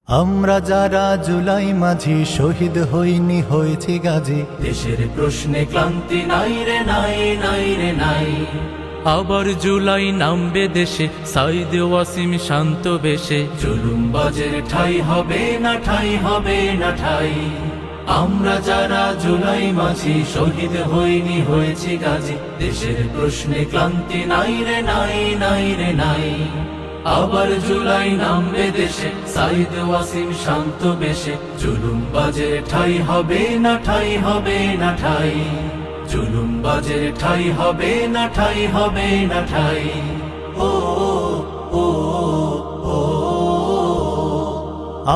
আমরা যারা জুলাই মাঝি শহীদ হইনি হয়েছে গাজী, দেশের প্রশ্নে ক্লান্তি নাই রে নাই নাই রে নাই। আবার জুলাই নামবে দেশে, সাইদ ওয়াসিম শান্ত বেশে, জুলুমবাজের ঠাই হবে না ঠাই হবে না ঠাই। আমরা যারা জুলাই মাঝি শহীদ হইনি হয়েছি গাজী, দেশের প্রশ্নে ক্লান্তি নাই রে নাই নাই রে নাই। আবার জুলাই নামবে দেশে, সাইদ ওয়াসিম শান্ত বেশে, জুলুমবাজের ঠাই হবে না ঠাই হবে না ঠাই। জুলুমবাজের ঠাই হবে না ঠাই হবে না ঠাই। ও ও ও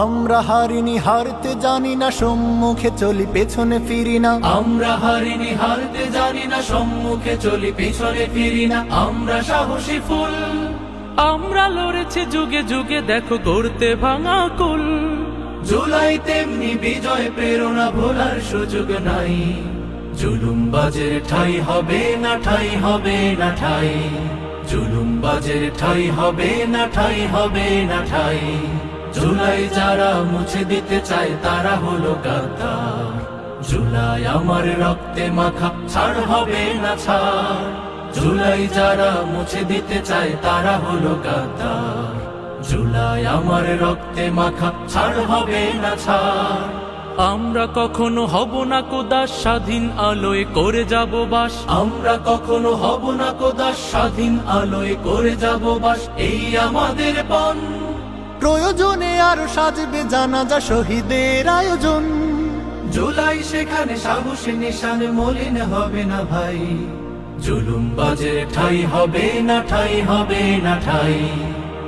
আমরা হারিনি হারতে জানি না, সম্মুখে চলি পেছনে ফিরি না। আমরা হারিনি হারতে জানি না, সম্মুখে চলি পেছনে ফিরি না। আমরা সাহসী ফুল, আমরা লড়েছি যুগে যুগে, দেখো গড়তে ভাঙা কুল। জুলাই তেমনি বিজয় প্রেরণা ভোলার সুযোগ নাই। জুলুমবাজের ঠাই হবে না ঠাই হবে না ঠাই। জুলুমবাজের ঠাই হবে না ঠাই হবে না ঠাই। জুলাই যারা মুছে দিতে চায় তারা হলো গাদ্দার। জুলাই আমার রক্তে মাখা, ছাড় হবে না ছাড়। জুলাই যারা মুছে দিতে চায় তারা হলো গাদ্দার। জুলাই আমার রক্তে মাখা, ছাড় হবে না ছাড়। আমরা কখনো হব না কোদাস, স্বাধীন আলোয় করে যাব বাস। আমরা কখনো হব না কোদাস, স্বাধীন আলোয় করে যাব বাস। এই আমাদের পণ, প্রয়োজনে আরো সাজবে জানাজা শহীদের আয়োজন। জুলাই সেখানে সাহসী নিশান মলিন হবে না ভাই। জুলুমবাজের ঠাই হবে না ঠাই হবে না ঠাই।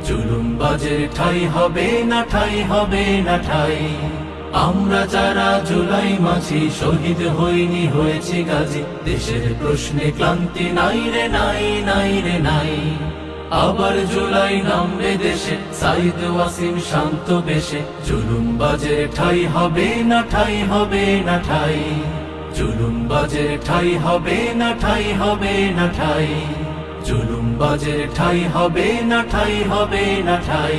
জুলুমবাজের ঠাই হবে না ঠাই হবে না ঠাই। আমরা যারা জুলাই মাঝি শহীদ হইনি হয়েছি গাজী, দেশের প্রশ্নে ক্লান্তি নাই রে নাই নাই রে নাই। আবার জুলাই নামবে দেশে, সাইদ ওয়াসিম শান্ত বেশে, জুলুমবাজের ঠাই হবে না ঠাই হবে না ঠাই। জুলুমবাজের ঠাই হবে না ঠাই হবে না ঠাই। জুলুমবাজের ঠাই হবে না ঠাই হবে না ঠাই।